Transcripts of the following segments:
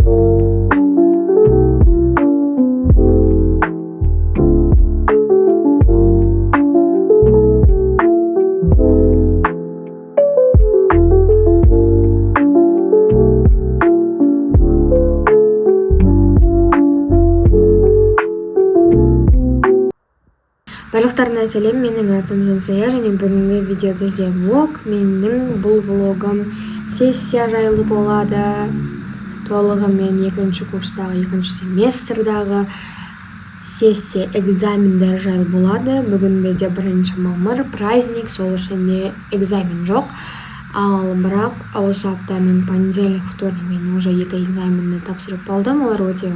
Барлықтарына сәлем, менің атым Жансая, және бүгінгі видео бізде влог. Менің бұл влогым сессия жайлы болады. Толығымен екінші курстағы, екінші семестрдағы сессия, экзамендер жайлы болады. Бүгін бізде 1 мамыр, праздник, сол үшін де экзамен жоқ. Ал бірақ осы аптаның понедельник, вторник мен уже 2 экзаменді тапсырып болдым. Олар өте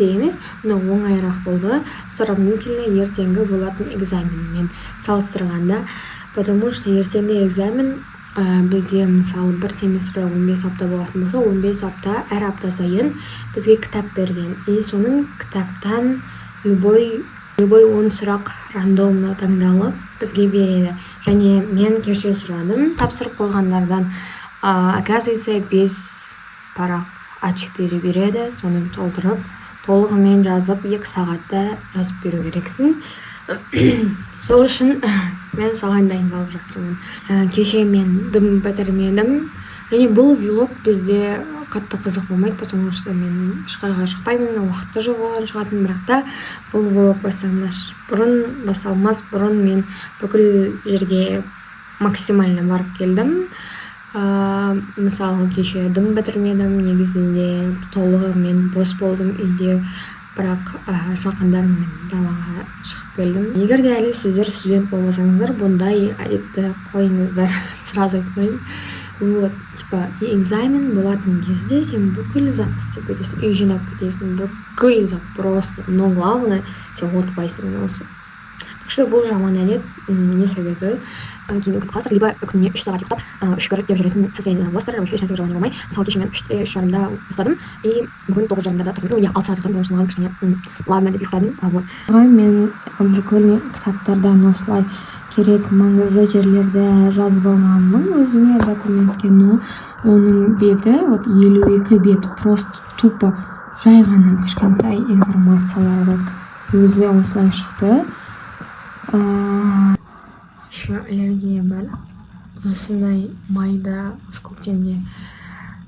емес, но оңайырақ болды. Сравнительно ертеңгі болатын экзаменмен салыстырғанда, потому что ертеңгі экзамен бізде мысалы бір семестрде 15 апта болатын болса, 15 апта әр апта сайын бізге кітап берген. И соның кітаптан любой 10 сұрақ рандомно таңдалып бізге береді. Және мен кеше сұрадым тапсырып қойғандардан, оказывается 5 парақ А4 береді, соны толтырып, толығымен жазып 2 сағатта жазып беру керексің. Сол үшін мен саған дайындалып жатырмын. Кеше мен дым бітірмедім. Және бұл влог бізде қатты қызық болмайды, потому что мен ешқайға шықпаймын, уақытты жоқ болған шығатын, бірақ та бұл влог басталмас бұрын мен бүкіл жерге максимально барып келдім. Мысалы кеше дым бітірмедім, негізінде толығымен бос болдым үйде, бірақ жақындарыммен далаға шығып келдім. Егер де әлі сіздер студент болмасаңыздар, бұндай әдетті қойыңыздар, сразу айтпаймын. Экзамен болатын кезде сен бүкіл затты істеп кетесің, үй жинап кетесің, бүкіл зат просто, но главное, сен ұмытпайсың осы. Так что бұл жаман әдет, не советую. Кейін өкініп қаласыздар, либо күніне 3 сағат ұйықтап, үшкіріп деп жүретін состояние боласыздар, вообще ешнәрсе желание болмай. Мысалы кеше мен 3:30-да ұйықтадым, и бүгін 9:30-да тұрдым. 6 сағат ұйықтадым, потому что маған кішкене ладно деп ұйықтадым. Мен бүкіл кітаптардан осылай керек маңызды жерлерді жазып алғанмын өзіме документке, но оның беті 52 бет, просто тупо жай ғана кішкентай информациялар өзі осылай шықты. Еще аллергия бар. Осындай майда көктемде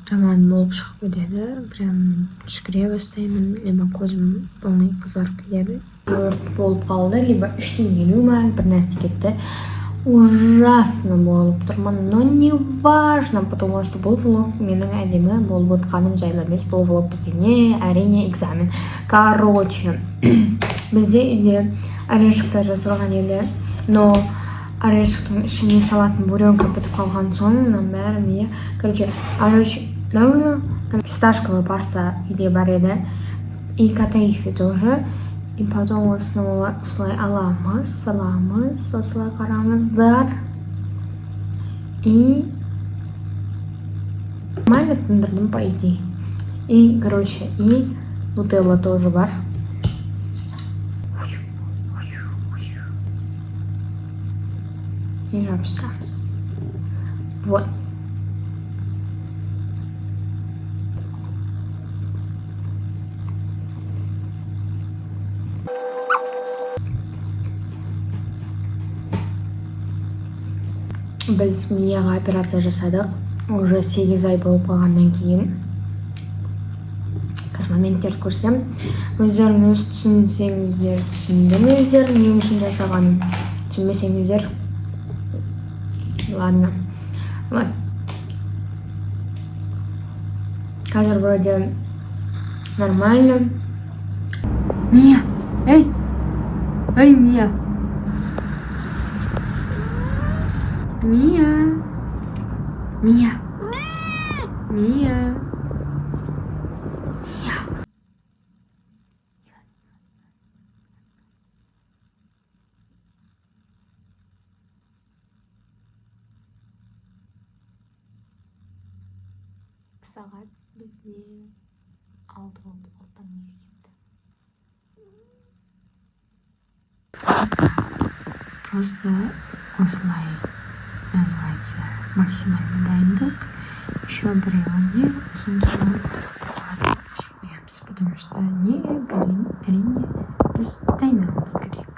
жаман болып шығып кетеді. Прям түшкіре бастаймын, либо көзім полный қызарып кетеді. 4 болып қалды, либо 3-тен елу ма, бір нәрсе кетті. Ужасно болып тұрмын, но не важно, потому что бұл влог менің әдемі болып отқаным жайлы емес. Бұл влог бізде не, әрине экзамен. Короче, бізде үйде орешектер жасалған еді, но орешектің ішіне салатын буренка бітіп қалған соң, бәрі короче, фисташковый паста үйде бар еді, и катаифи тоже. И потом осылай аламыз, осылай қараңыздар. И нормально тындырдым, по идее. И, короче, и нутелла тоже бар. И жабыстырамыз. Вот. Біз мияға операция жасадық. Уже 8 ай болып қалғаннан кейін. Космоменттер көрсем, өздеріңіз түсінсеңіздер, түсіндіңіздер, не үшін жасағанын. Түсінбесеңіздер, ладно. Вот. Қазір вроде нормально. Мия! Эй! Эй, Мия! Мия! Мия! Мия! Сағат бізде 6 болды, 6-тан 2 кетті. Просто осылай называется максимальный дайындық. Еще біреуіне ұзын потому что әрине біз дайындалуымыз керек.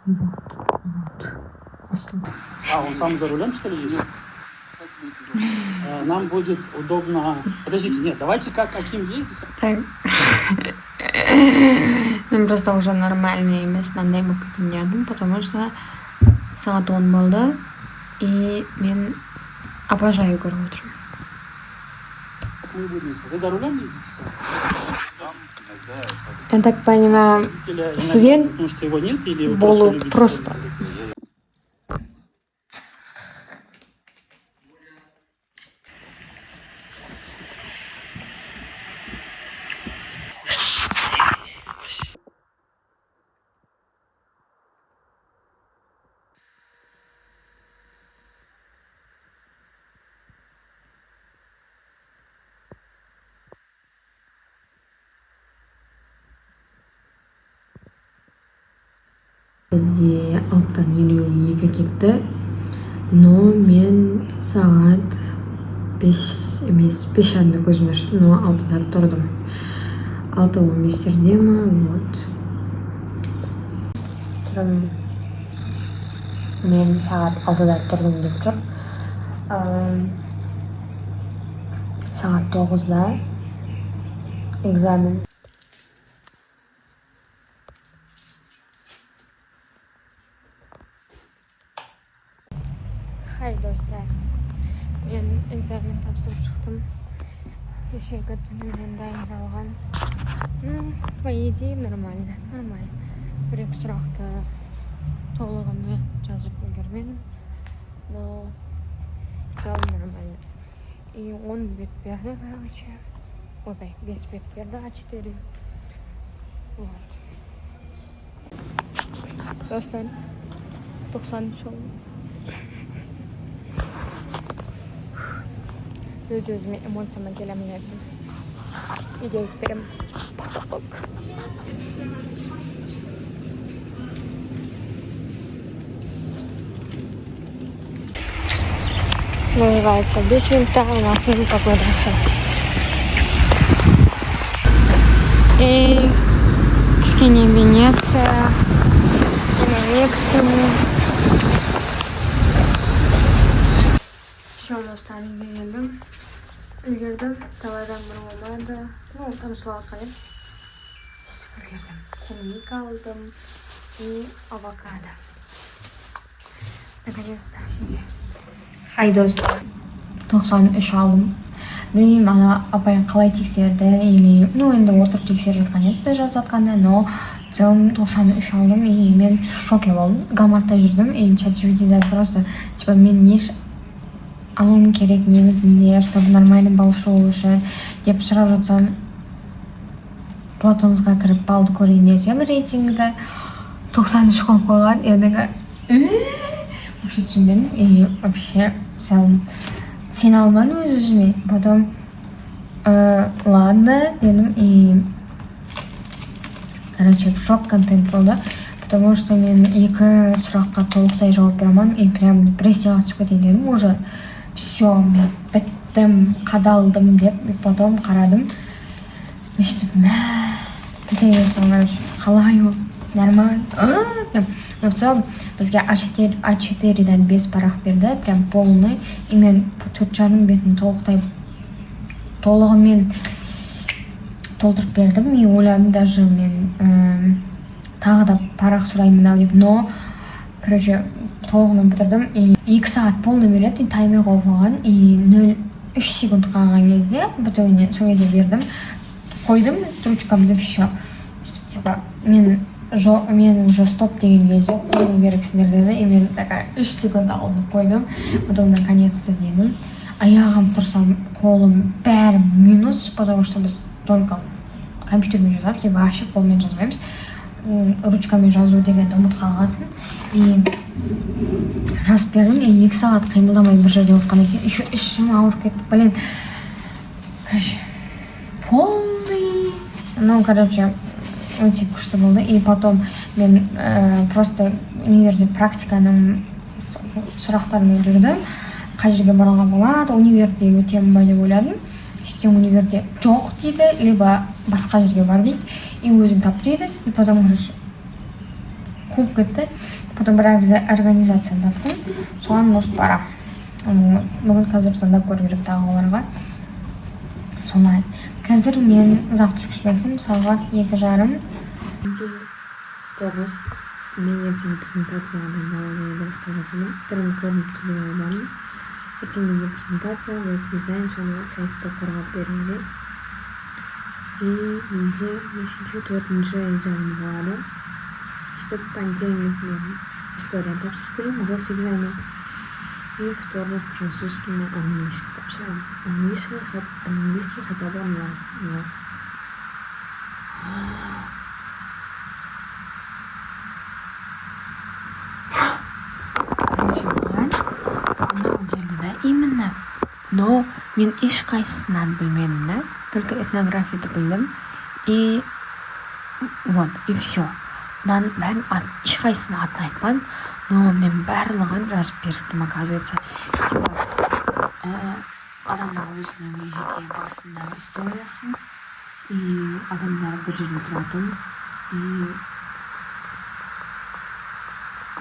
Вот. Он сам за рулем, что ли, едет? Нам будет удобно... Подождите, нет, давайте как Аким ездит. Так. Мен просто уже нормальный емес, мынандай болып кеткен едім, потому что сағат 10 болды, и мен обожаю көріп отырмын. Как мы будем? Вы за рулем ездите сам? Я так понимаю, студент потому что его нет, или вы болу любите просто. Бізде 6:52 кетті, но мен сағат 5 емес, 5 жарымда көзім ашты, но 6-да тұрдым. 6:15-терде ма, вот. Тұрым, мен сағат 6-да тұрдым деп тұр. Сағат 9-да экзамен. Хай достар, мен экзамен тапсырып шықтым. Кешегі түні мен дайындалған. По идее нормально. Бір-екі сұрақты толығымен жазып үлгермедім, но в целом нормально. И 10 бет берді, короче. Ой, 5 бет берді, А4. Вот. Достар, 90 болдым. Өз-өзіме эмоцияма келемін едім. Үйде айтып потолок. Называется 10 минут алматының погодасы. И кішкене Венеция, кішкене. Все, достар, үлгердім, талайдан бір болмады. Ну, тамшылау қайып. Үлгердім. Клубника алдым и авокадо. Наконец-то. Хай достар, 93 алдым. Білмеймін, ана апайын қалай тексерді, или, енді отырып тексеріп жатқан еді біз жазатқанда, но в целом 93 алдым, и мен в шоке болдым. Гамарта жүрдім, и ChatGPT'де просто, типа, мен не алуым керек негізінде, чтобы нормальный балл шығу үшін деп сұрап жатсам, Платонсқа кіріп балды көрейін десем рейтингді 93 қойып қойған. Едігі вообще түсінбедім, и вообще сене алмадым өз-өзіме. Потом ладно дедім, и короче шок контент болды, потому что мен 2 сұраққа толықтай жауап бере алмадым, и прям депрессияға түсіп кетейін дедім уже. Все, мен біттім, қадалдым деп, потом қарадым. Өстіп, қалай ол, нормально. Но в целом, бізге А4-дан 5 парақ берді, прям полный. И мен 4,5 бетін толығымен толтырып бердім. И ойладым, даже мен тағы да парақ сұраймын ау деп, но, короче, толығымен бітірдім. И 2 сағат полный береді, и таймер қойып қойған, и 0,3 секунд қалған кезде бүтініне сол кезде бердім. Қойдым стручкамды, все. Типа, мен уже стоп деген кезде қою керексіңдер деді, и мен такая 3 секунд алдым қойдым. Потом наконец-то дедім. Аяғым тұрсам, қолым бәрі минус, потому что біз только компьютермен жазамыз, и вообще қолмен жазбаймыз. Ручкамен жазу дегенді ұмыт қалғасын. И жазып бердім, и 2 сағат қимылдамай бір жерде отқан екен. Еще ішім ауырып кетті, блин. Короче, полный. Ну, короче, өте күшті болды. И потом мен просто универде практиканың сұрақтарымен жүрдім. Қай жерге баруға болады, универде өтемін ба деп ойладым. сен универде жоқ дейді, либо басқа жерге бар дейді, и өзің тап дейді, и потом короче қуып кетті. Потом бір организация таптым, соған может барам. Бүгін қазір звондап көру керек тағы оларға. Сонай. Қазір мен завтрак ішпекпін, сағат 2:30. 9. Мен ертең презентацияға дайындалуға бастап жатырмын. Түрім көрініп тұрған адамым. Ертең менде презентация, веб-дизайн, соны сайтты қорғап беруде. И менде 4-ші экзамен болады. Что понедельник мен историяны тапсырып беремін, госэкзамен. И вторник французский на английский тапсырамын. Английский хотя бы онлайн. Именно. Но мен ешқайсысынан білмедім, да? Только этнографияды білдім. И вот, и все. Бәрін ешқайсысын атын айтпадым, но мен барлығын жазып бердім, оказывается. Типа, адамдар өзінің жеке басындағы историясын, и адамдар бір жерде тұратын, и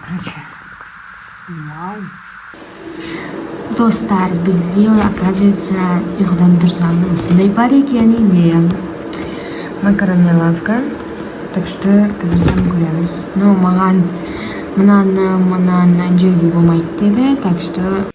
короче, вау. Достар, бізде, оказывается, ұйқыдан тұрсам осындай бар екен. Макаронелавка. Так что қазірден көреміз. Но маған мынаны жерге болмайды деді, так что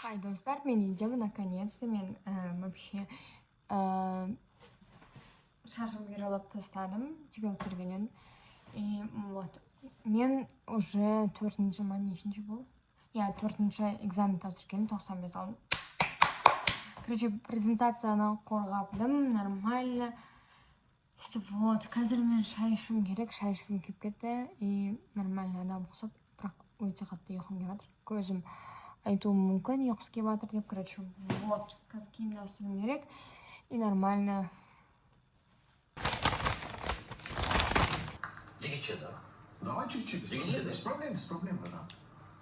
Хай, достар, мен идем наконец-то. Мен вообще шашымды кералап тастадым, тигіп түсіргеннен. И вот, мен уже 4-ші ма, нешінші болды? 4-ші экзамен тапсырып 95 алдым. Короче, презентацияны қорғапдым, нормально. Вот, қазір мен шай ішім керек, шай ішім кеп кетті. И нормально адам ұқсап, бірақ өте қатты ұйқым келіп жатыр. Көзім айтуым мүмкін, ұйқысы келіп жатыр деп, короче, вот, қазір киімді ауыстыруым керек. И нормально. Давай чуть-чуть. Без проблем, да.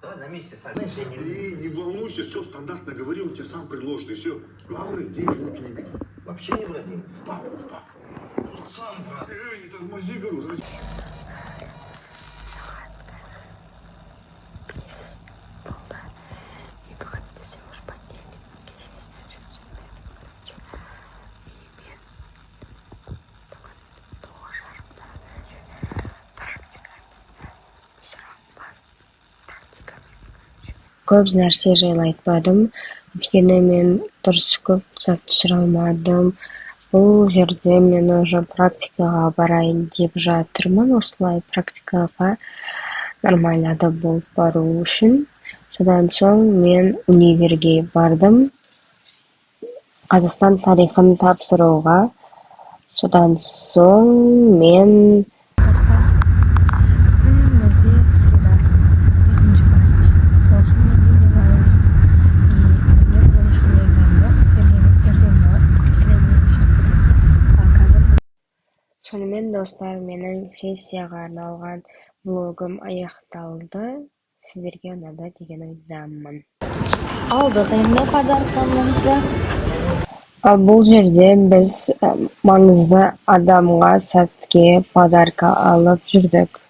Давай на месте, Саша. Ты не волнуйся, все стандартно говорил, тебе сам предложено, и все. Главное, деньги в руки не бери. Вообще не брать денег. Папа. Сам, не тормози, говорю. Көп нәрсе жайлы айтпадым, өйткені мен дұрыс көп зат түсіре алмадым. Бұл жерде мен уже практикаға барайын деп жатырмын, осылай практикаға нормально болып бару үшін. Содан соң мен универге бардым, Қазақстан тарихын тапсыруға. Содан соң мен Сонымен достар, менің сессияға арналған блогым аяқталды. Сіздерге ұнады деген ойдамын. Алдық енді подаркамызды. Ал бұл жерде біз маңызды адамға сәтке подарка алып жүрдік.